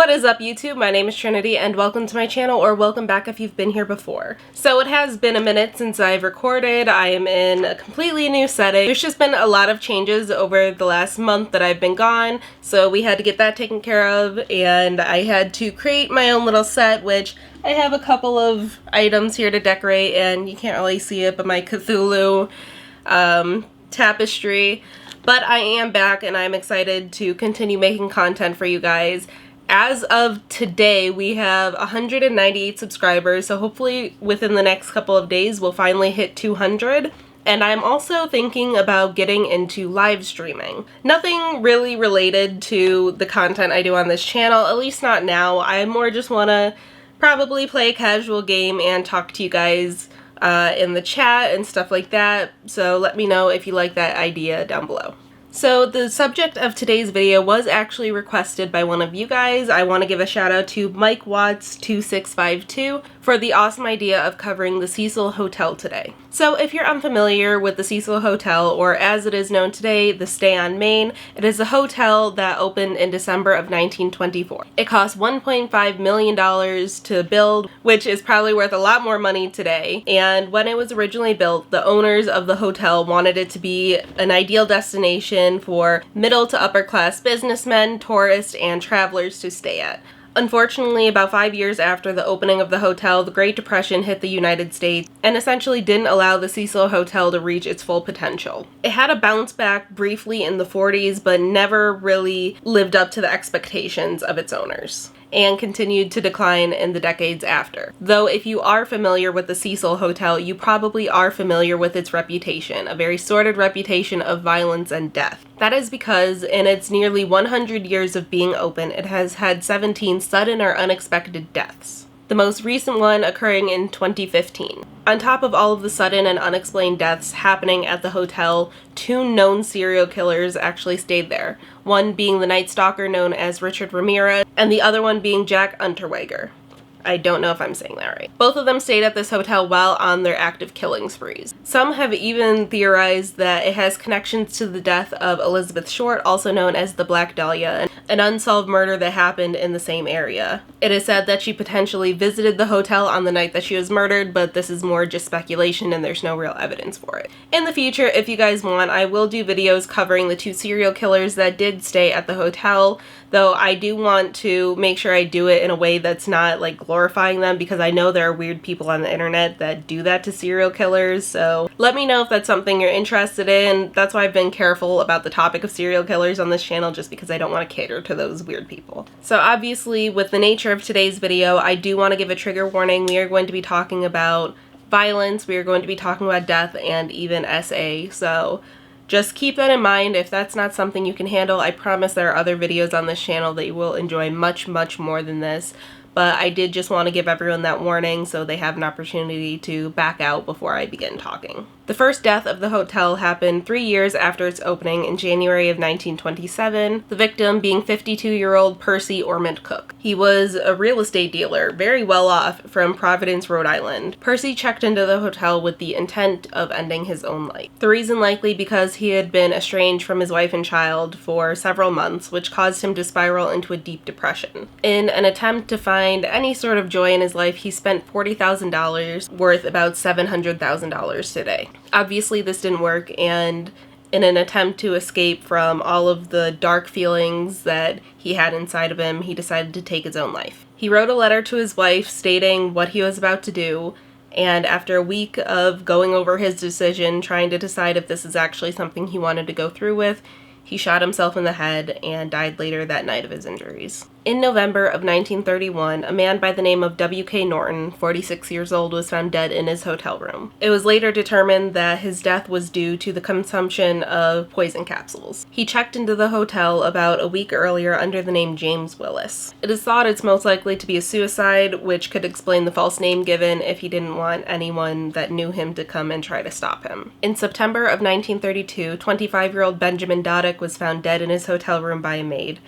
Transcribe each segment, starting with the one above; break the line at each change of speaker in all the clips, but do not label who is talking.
What is up, YouTube? My name is Trinity and welcome to my channel, or welcome back if you've been here before. So it has been a minute since I've recorded. I am in a completely new setting. There's just been a lot of changes over the last month that I've been gone, so we had to get that taken care of, and I had to create my own little set, which I have a couple of items here to decorate, and you can't really see it, but my Cthulhu tapestry. But I am back and I'm excited to continue making content for you guys. As of today, we have 198 subscribers, so hopefully within the next couple of days we'll finally hit 200. And I'm also thinking about getting into live streaming. Nothing really related to the content I do on this channel, at least not now. I more just want to probably play a casual game and talk to you guys in the chat and stuff like that. So let me know if you like that idea down below. So the subject of today's video was actually requested by one of you guys. I want to give a shout out to Mike Watts 2652 for the awesome idea of covering the Cecil Hotel today. So if you're unfamiliar with the Cecil Hotel, or as it is known today, the Stay on Main, it is a hotel that opened in December of 1924. It cost $1.5 million to build, which is probably worth a lot more money today. And when it was originally built, the owners of the hotel wanted it to be an ideal destination for middle to upper class businessmen, tourists, and travelers to stay at. Unfortunately, about 5 years after the opening of the hotel, the Great Depression hit the United States and essentially didn't allow the Cecil Hotel to reach its full potential. It had a bounce back briefly in the 40s, but never really lived up to the expectations of its owners, and continued to decline in the decades after. Though if you are familiar with the Cecil Hotel, you probably are familiar with its reputation, a very sordid reputation of violence and death. That is because in its nearly 100 years of being open, it has had 17 sudden or unexpected deaths, the most recent one occurring in 2015. On top of all of the sudden and unexplained deaths happening at the hotel, 2 known serial killers actually stayed there, one being the Night Stalker known as Richard Ramirez, and the other one being Jack Unterweger. I don't know if I'm saying that right. Both of them stayed at this hotel while on their active killing sprees. Some have even theorized that it has connections to the death of Elizabeth Short, also known as the Black Dahlia, an unsolved murder that happened in the same area. It is said that she potentially visited the hotel on the night that she was murdered, but this is more just speculation and there's no real evidence for it. In the future, if you guys want, I will do videos covering the 2 serial killers that did stay at the hotel, though I do want to make sure I do it in a way that's not like glorifying them, because I know there are weird people on the internet that do that to serial killers, so let me know if that's something you're interested in. That's why I've been careful about the topic of serial killers on this channel, just because I don't want to cater to those weird people. So obviously, with the nature of today's video, I do want to give a trigger warning. We are going to be talking about violence, we are going to be talking about death, and even SA, so just keep that in mind. If that's not something you can handle, I promise there are other videos on this channel that you will enjoy much, much more than this. But I did just want to give everyone that warning so they have an opportunity to back out before I begin talking. The first death of the hotel happened 3 years after its opening in January of 1927, the victim being 52-year-old Percy Ormond Cook. He was a real estate dealer, very well off, from Providence, Rhode Island. Percy checked into the hotel with the intent of ending his own life. The reason likely because he had been estranged from his wife and child for several months, which caused him to spiral into a deep depression. In an attempt to find any sort of joy in his life, he spent $40,000, worth about $700,000 today. Obviously this didn't work, and in an attempt to escape from all of the dark feelings that he had inside of him, he decided to take his own life. He wrote a letter to his wife stating what he was about to do, and after a week of going over his decision, trying to decide if this is actually something he wanted to go through with, he shot himself in the head and died later that night of his injuries. In November of 1931, a man by the name of W.K. Norton, 46 years old, was found dead in his hotel room. It was later determined that his death was due to the consumption of poison capsules. He checked into the hotel about a week earlier under the name James Willis. It is thought it's most likely to be a suicide, which could explain the false name given if he didn't want anyone that knew him to come and try to stop him. In September of 1932, 25-year-old Benjamin Doddick was found dead in his hotel room by a maid.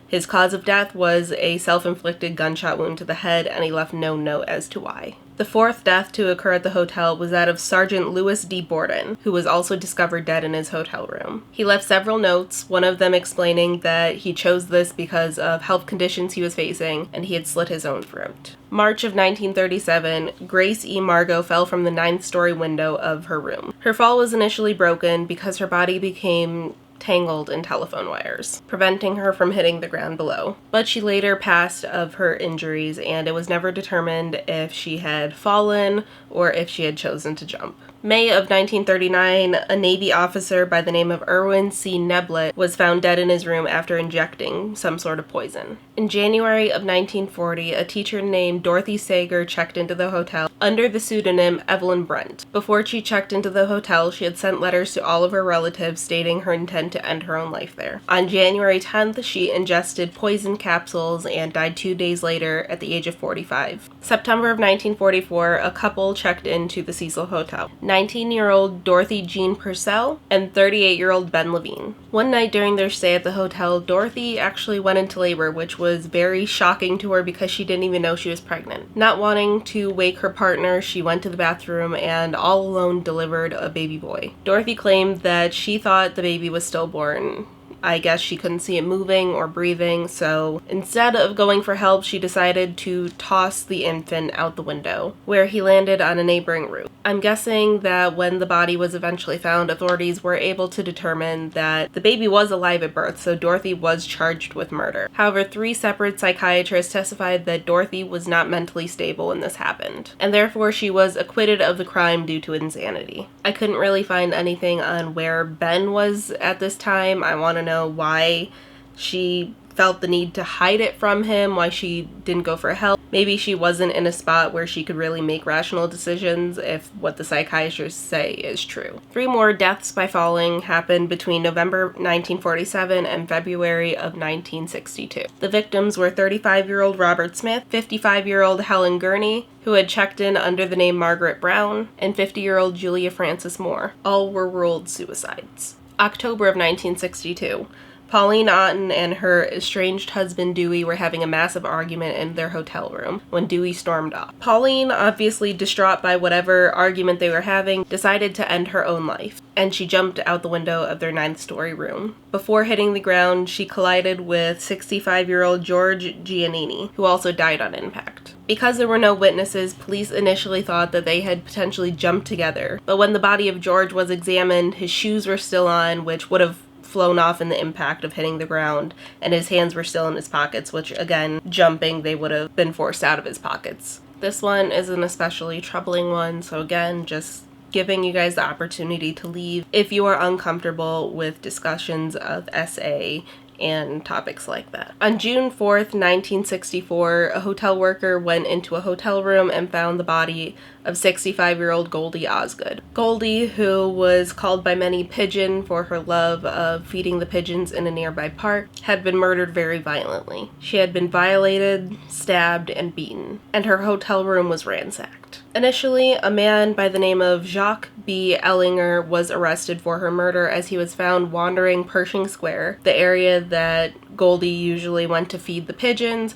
His cause of death was a self-inflicted gunshot wound to the head, and he left no note as to why. The fourth death to occur at the hotel was that of Sergeant Louis D. Borden, who was also discovered dead in his hotel room. He left several notes, one of them explaining that he chose this because of health conditions he was facing and he had slit his own throat. March of 1937, Grace E. Margot fell from the 9th-story window of her room. Her fall was initially broken because her body became tangled in telephone wires, preventing her from hitting the ground below. But she later passed of her injuries, and it was never determined if she had fallen or if she had chosen to jump. May of 1939, a Navy officer by the name of Irwin C. Neblett was found dead in his room after injecting some sort of poison. In January of 1940, a teacher named Dorothy Sager checked into the hotel under the pseudonym Evelyn Brent. Before she checked into the hotel, she had sent letters to all of her relatives stating her intent to end her own life there. On January 10th, she ingested poison capsules and died 2 days later at the age of 45. September of 1944, a couple checked into the Cecil Hotel. 19-year-old Dorothy Jean Purcell and 38-year-old Ben Levine. One night during their stay at the hotel, Dorothy actually went into labor, which was very shocking to her because she didn't even know she was pregnant. Not wanting to wake her partner, she went to the bathroom and all alone delivered a baby boy. Dorothy claimed that she thought the baby was stillborn. I guess she couldn't see it moving or breathing, so instead of going for help, she decided to toss the infant out the window, where he landed on a neighboring roof. I'm guessing that when the body was eventually found, authorities were able to determine that the baby was alive at birth, so Dorothy was charged with murder. However, 3 separate psychiatrists testified that Dorothy was not mentally stable when this happened, and therefore she was acquitted of the crime due to insanity. I couldn't really find anything on where Ben was at this time. I want to know why she felt the need to hide it from him, why she didn't go for help. Maybe she wasn't in a spot where she could really make rational decisions if what the psychiatrists say is true. 3 more deaths by falling happened between November 1947 and February of 1962. The victims were 35-year-old Robert Smith, 55-year-old Helen Gurney, who had checked in under the name Margaret Brown, and 50-year-old Julia Frances Moore. All were ruled suicides. October of 1962. Pauline Otten and her estranged husband Dewey were having a massive argument in their hotel room when Dewey stormed off. Pauline, obviously distraught by whatever argument they were having, decided to end her own life, and she jumped out the window of their 9th-story room. Before hitting the ground, she collided with 65-year-old George Giannini, who also died on impact. Because there were no witnesses, police initially thought that they had potentially jumped together, but when the body of George was examined, his shoes were still on, which would have flown off in the impact of hitting the ground, and his hands were still in his pockets, which again, jumping, they would have been forced out of his pockets. This one is an especially troubling one, so again, just giving you guys the opportunity to leave if you are uncomfortable with discussions of SA and topics like that. On June 4th, 1964, a hotel worker went into a hotel room and found the body of 65-year-old Goldie Osgood. Goldie, who was called by many Pigeon for her love of feeding the pigeons in a nearby park, had been murdered very violently. She had been violated, stabbed, and beaten, and her hotel room was ransacked. Initially, a man by the name of Jacques B. Ellinger was arrested for her murder as he was found wandering Pershing Square, the area that Goldie usually went to feed the pigeons,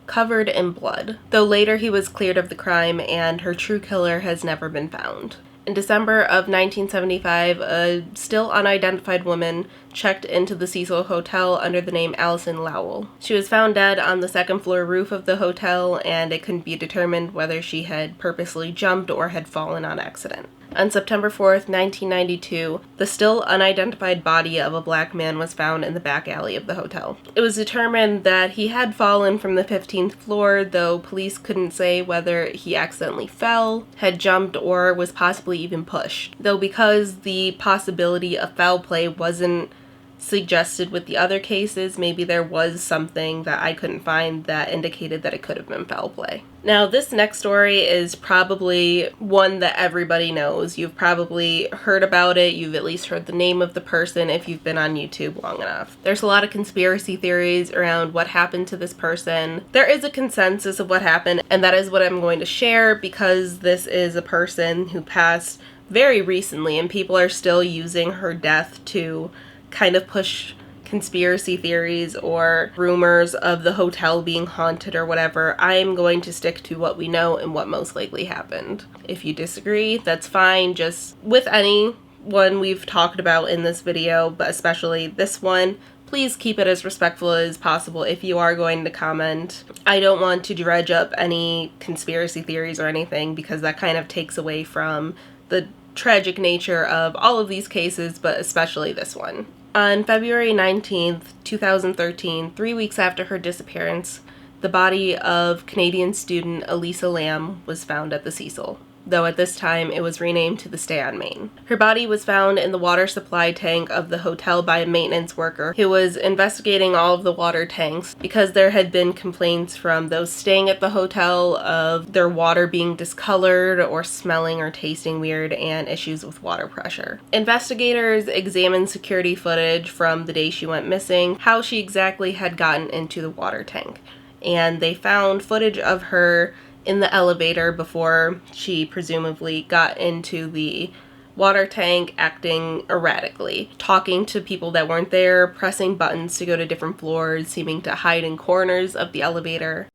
covered in blood, though later he was cleared of the crime and her true killer has never been found. In December of 1975, a still unidentified woman checked into the Cecil Hotel under the name Allison Lowell. She was found dead on the 2nd floor roof of the hotel, and it couldn't be determined whether she had purposely jumped or had fallen on accident. On September 4th, 1992, the still unidentified body of a black man was found in the back alley of the hotel. It was determined that he had fallen from the 15th floor, though police couldn't say whether he accidentally fell, had jumped, or was possibly even pushed. Though because the possibility of foul play wasn't suggested with the other cases, maybe there was something that I couldn't find that indicated that it could have been foul play. Now, this next story is probably one that everybody knows. You've probably heard about it. You've at least heard the name of the person if you've been on YouTube long enough. There's a lot of conspiracy theories around what happened to this person. There is a consensus of what happened, and that is what I'm going to share because this is a person who passed very recently, and people are still using her death to kind of push conspiracy theories or rumors of the hotel being haunted or whatever. I'm going to stick to what we know and what most likely happened. If you disagree, that's fine. Just with any one we've talked about in this video, but especially this one, please keep it as respectful as possible if you are going to comment. I don't want to dredge up any conspiracy theories or anything, because that kind of takes away from the tragic nature of all of these cases, but especially this one. On February 19th, 2013, 3 weeks after her disappearance, the body of Canadian student Elisa Lam was found at the Cecil, though at this time it was renamed to the Stay on Main. Her body was found in the water supply tank of the hotel by a maintenance worker who was investigating all of the water tanks because there had been complaints from those staying at the hotel of their water being discolored or smelling or tasting weird, and issues with water pressure. Investigators examined security footage from the day she went missing, how she exactly had gotten into the water tank, and they found footage of her in the elevator before she presumably got into the water tank, acting erratically, talking to people that weren't there, pressing buttons to go to different floors, seeming to hide in corners of the elevator.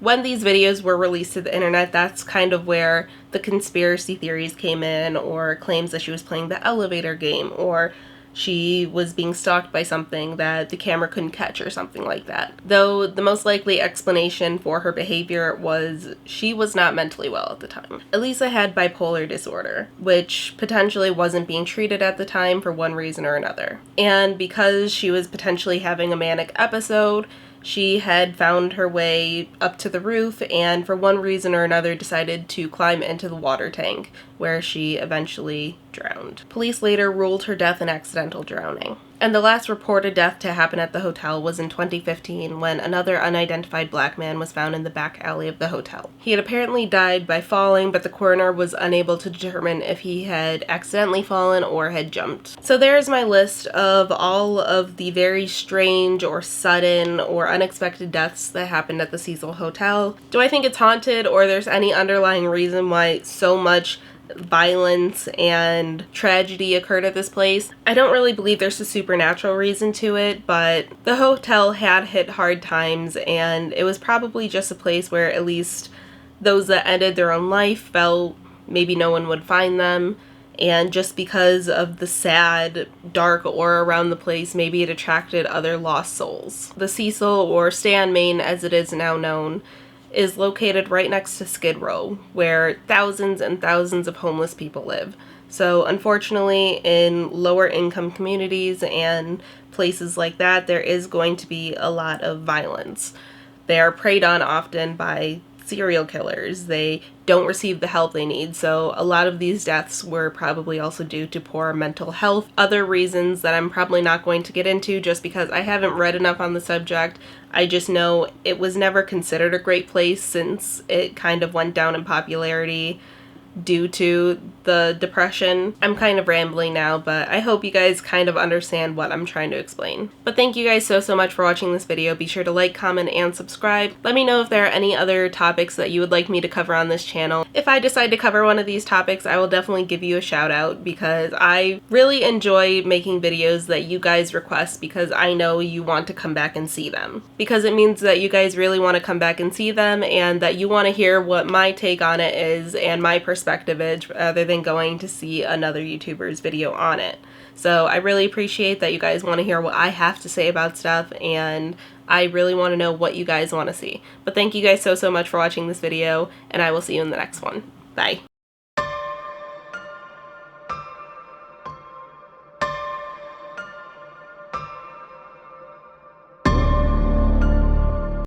When these videos were released to the internet, that's kind of where the conspiracy theories came in, or claims that she was playing the elevator game, or she was being stalked by something that the camera couldn't catch or something like that. Though the most likely explanation for her behavior was she was not mentally well at the time. Elisa had bipolar disorder, which potentially wasn't being treated at the time for one reason or another. And because she was potentially having a manic episode, she had found her way up to the roof and for one reason or another decided to climb into the water tank, where she eventually drowned. Police later ruled her death an accidental drowning. And the last reported death to happen at the hotel was in 2015, when another unidentified black man was found in the back alley of the hotel. He had apparently died by falling, but the coroner was unable to determine if he had accidentally fallen or had jumped. So there's my list of all of the very strange or sudden or unexpected deaths that happened at the Cecil Hotel. Do I think it's haunted, or there's any underlying reason why so much violence and tragedy occurred at this place? I don't really believe there's a supernatural reason to it, but the hotel had hit hard times, and it was probably just a place where at least those that ended their own life felt maybe no one would find them, and just because of the sad, dark aura around the place, maybe it attracted other lost souls. The Cecil, or Stay on Main as it is now known, is located right next to Skid Row, where thousands and thousands of homeless people live. So unfortunately, in lower income communities and places like that, there is going to be a lot of violence. They are preyed on often by serial killers. They don't receive the help they need. So a lot of these deaths were probably also due to poor mental health. Other reasons that I'm probably not going to get into just because I haven't read enough on the subject. I just know it was never considered a great place since it kind of went down in popularity due to the Depression. I'm kind of rambling now, but I hope you guys kind of understand what I'm trying to explain. But thank you guys so much for watching this video. Be sure to like, comment, and subscribe. Let me know if there are any other topics that you would like me to cover on this channel. If I decide to cover one of these topics, I will definitely give you a shout out, because I really enjoy making videos that you guys request, because I know you want to come back and see them. Because it means that you guys really want to come back and see them, and that you want to hear what my take on it is and my perspective is, rather than going to see another YouTuber's video on it. So I really appreciate that you guys want to hear what I have to say about stuff, and I really want to know what you guys want to see. But thank you guys so much for watching this video, and I will see you in the next one. Bye.